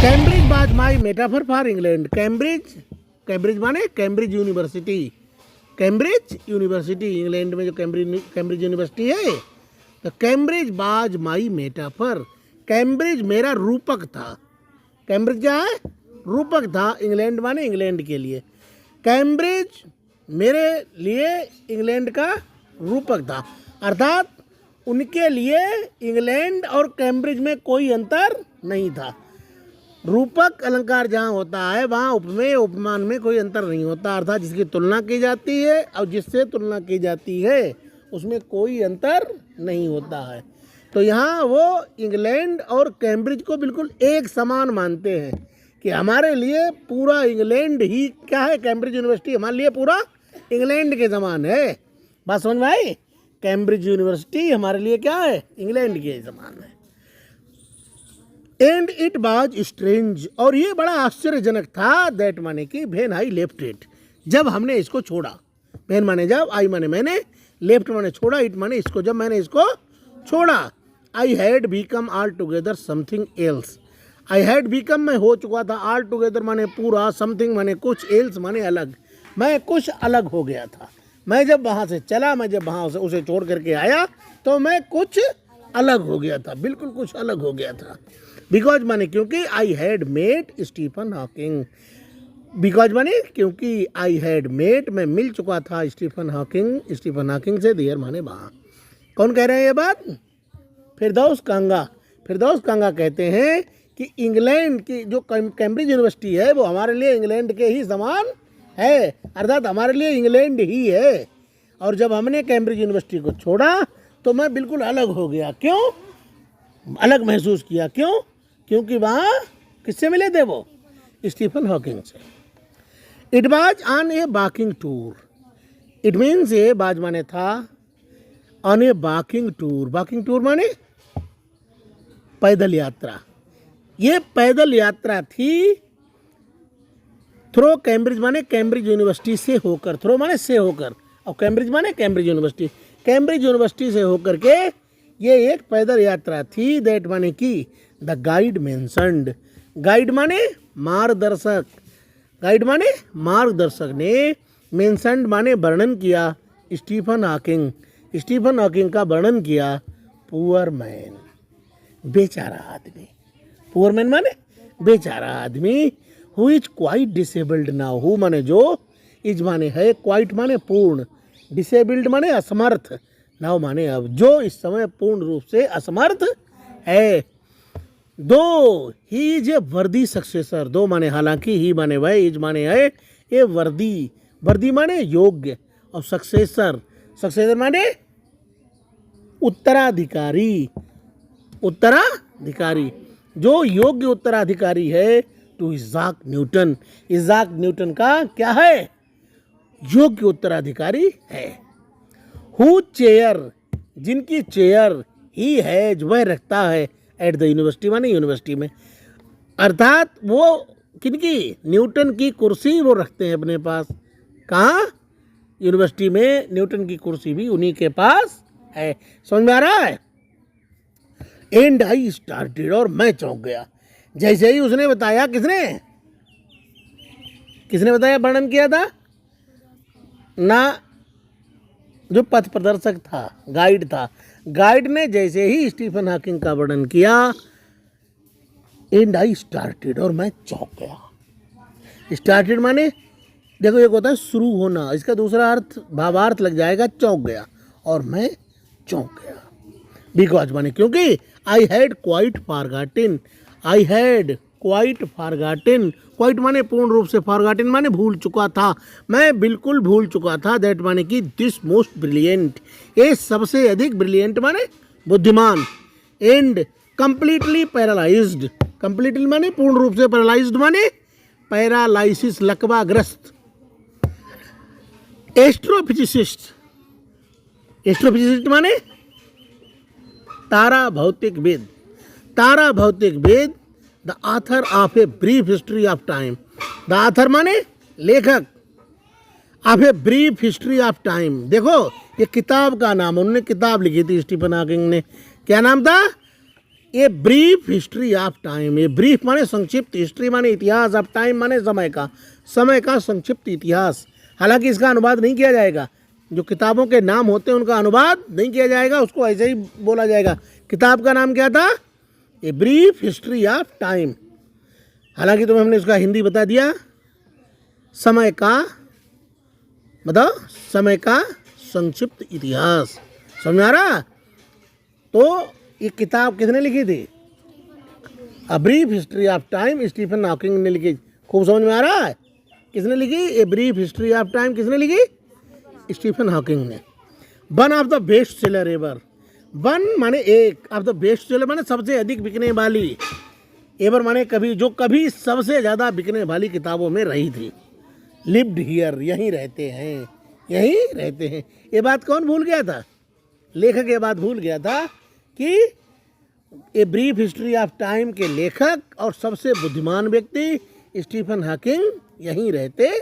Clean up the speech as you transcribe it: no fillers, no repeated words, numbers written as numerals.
Cambridge was my metaphor for England. Cambridge, Cambridge माने Cambridge university. Cambridge university England में जो Cambridge university है, तो Cambridge was my metaphor. Cambridge मेरा रूपक था। कैम्ब्रिज क्या है? रूपक था। इंग्लैंड माने इंग्लैंड के लिए। कैम्ब्रिज मेरे लिए इंग्लैंड का रूपक था, अर्थात उनके लिए इंग्लैंड और कैम्ब्रिज में कोई अंतर नहीं था। रूपक अलंकार जहाँ होता है वहाँ उपमेय उपमान में कोई अंतर नहीं होता, अर्थात जिसकी तुलना की जाती है और जिससे तुलना की जाती है उसमें कोई अंतर नहीं होता है। तो यहाँ वो इंग्लैंड और कैम्ब्रिज को बिल्कुल एक समान मानते हैं कि हमारे लिए पूरा इंग्लैंड ही क्या है, कैम्ब्रिज यूनिवर्सिटी हमारे लिए पूरा इंग्लैंड के समान है। बात समझ में आई? कैम्ब्रिज यूनिवर्सिटी हमारे लिए क्या है? इंग्लैंड के समान है। एंड इट वाज स्ट्रेंज, और ये बड़ा आश्चर्यजनक था, दैट माने कि व्हेन आई लेफ्ट इट, जब हमने इसको छोड़ा। व्हेन माने जब, आई माने मैंने, लेफ्ट माने छोड़ा, इट माने इसको, जब मैंने इसको छोड़ा। I had become all together something else. I had become मैं हो चुका था, ऑल टुगेदर माने पूरा, समथिंग माने कुछ, एल्स माने अलग, मैं कुछ अलग हो गया था। मैं जब वहाँ से चला, मैं जब वहाँ से उसे छोड़ करके आया तो मैं कुछ अलग हो गया था, बिल्कुल कुछ अलग हो गया था। बिकॉज माने क्योंकि I had met Stephen Hawking. Because माने क्योंकि आई हैड मेट मैं मिल चुका था स्टीफन हॉकिंग से, देयर माने वहाँ। कौन कह रहे हैं ये बात? फिरदौस कांगा। फिरदौस कांगा कहते हैं कि इंग्लैंड की जो कैम्ब्रिज यूनिवर्सिटी है वो हमारे लिए इंग्लैंड के ही समान है, अर्थात हमारे लिए इंग्लैंड ही है। और जब हमने कैम्ब्रिज यूनिवर्सिटी को छोड़ा तो मैं बिल्कुल अलग हो गया। क्यों अलग महसूस किया? क्यों? क्योंकि वहाँ किससे मिले थे वो? स्टीफन हॉकिंग से। It was on a walking tour. It means a बाज माने था, on a walking tour. Walking tour माने पैदल यात्रा। ये पैदल यात्रा थी थ्रो कैम्ब्रिज माने कैम्ब्रिज यूनिवर्सिटी से होकर, थ्रो माने से होकर, और कैम्ब्रिज माने कैम्ब्रिज यूनिवर्सिटी। कैम्ब्रिज यूनिवर्सिटी से होकर के ये एक पैदल यात्रा थी। दैट माने कि द गाइड मेंशन्ड, गाइड माने मार्गदर्शक, गाइड माने मार्गदर्शक ने, मेंशन्ड माने वर्णन किया, स्टीफन हॉकिंग, स्टीफन हॉकिंग का वर्णन किया, पुअर मैन, बेचारा आदमी। पुअर मैन माने बेचारा आदमी, who is quite disabled now. Who माने जो, इज माने है, क्वाइट माने पूर्ण, डिसेबल्ड माने असमर्थ, नाउ माने अब, जो इस समय पूर्ण रूप से असमर्थ है। दो ही इज ए वर्दी सक्सेसर। दो माने हालांकि, ही माने वह, इज माने है, ए वर्दी, वर्दी माने योग्य, और सक्सेसर, सक्सेसर माने उत्तराधिकारी, उत्तराधिकारी, जो योग्य उत्तराधिकारी है टू इज़ाक न्यूटन। इज़ाक न्यूटन का क्या है? योग्य उत्तराधिकारी है। हु चेयर, जिनकी चेयर ही है, जो वह रखता है, एट द यूनिवर्सिटी माने यूनिवर्सिटी में, अर्थात वो किनकी? न्यूटन की कुर्सी वो रखते हैं अपने पास। कहाँ? यूनिवर्सिटी में न्यूटन की कुर्सी भी उन्हीं के पास है। समझ में आ रहा है? एंड आई स्टार्टेड, और मैं चौंक गया जैसे ही उसने बताया। किसने? किसने बताया, वर्णन किया था ना? जो पथ प्रदर्शक था, गाइड था, गाइड ने जैसे ही स्टीफन हॉकिंग का वर्णन किया, एंड आई स्टार्टेड, और मैं चौंक गया। स्टार्टेड माने देखो एक होता है शुरू होना, इसका दूसरा अर्थ भावार्थ लग जाएगा चौंक गया, और मैं चौंक गया। बिकॉज माने क्योंकि I had quite forgotten, I had quite forgotten, quite माने पूर्ण रूप से, फॉरगॉटन माने भूल चुका था, मैं बिल्कुल भूल चुका था। दैट माने कि दिस मोस्ट ब्रिलियंट, ये सबसे अधिक ब्रिलियंट माने बुद्धिमान, एंड कंप्लीटली पैरालाइज्ड, कंप्लीटली माने पूर्ण रूप से, पैरालाइज्ड माने पैरालाइसिस, लकवाग्रस्त, एस्ट्रोफिजिसिस्ट, एस्ट्रोफिजिसिस्ट माने तारा भौतिक वेद, तारा भौतिक वेद, the author of a brief history of time, the author माने लेखक, of a brief history of time. देखो ये किताब का नाम, उन्होंने किताब लिखी थी स्टीफन हॉकिंग ने, क्या नाम था? ए ब्रीफ हिस्ट्री ऑफ टाइम। ये ब्रीफ माने संक्षिप्त, हिस्ट्री माने इतिहास, ऑफ टाइम माने समय का संक्षिप्त इतिहास। हालांकि इसका अनुवाद नहीं किया जाएगा, जो किताबों के नाम होते हैं उनका अनुवाद नहीं किया जाएगा, उसको ऐसे ही बोला जाएगा। किताब का नाम क्या था? ए ब्रीफ हिस्ट्री ऑफ टाइम। हालांकि तुम्हें हमने उसका हिंदी बता दिया, समय का, बताओ, समय का संक्षिप्त इतिहास। समझ में आ रहा? तो ये किताब किसने लिखी थी? A brief history of time, Stephen Hawking ने लिखी। खूब समझ में आ रहा है? किसने लिखी? ए ब्रीफ हिस्ट्री ऑफ टाइम किसने लिखी? स्टीफन हॉकिंग ने। One of the best seller ever. One माने एक, ऑफ द बेस्ट सेलर माने सबसे अधिक बिकने वाली, एवर माने कभी, जो कभी सबसे ज़्यादा बिकने वाली किताबों में रही थी। लिव्ड हियर, यहीं रहते हैं, यहीं रहते हैं। ये बात कौन भूल गया था? लेखक ये बात भूल गया था कि ए ब्रीफ हिस्ट्री ऑफ टाइम के लेखक और सबसे बुद्धिमान व्यक्ति स्टीफन हॉकिंग यहीं रहते हैं।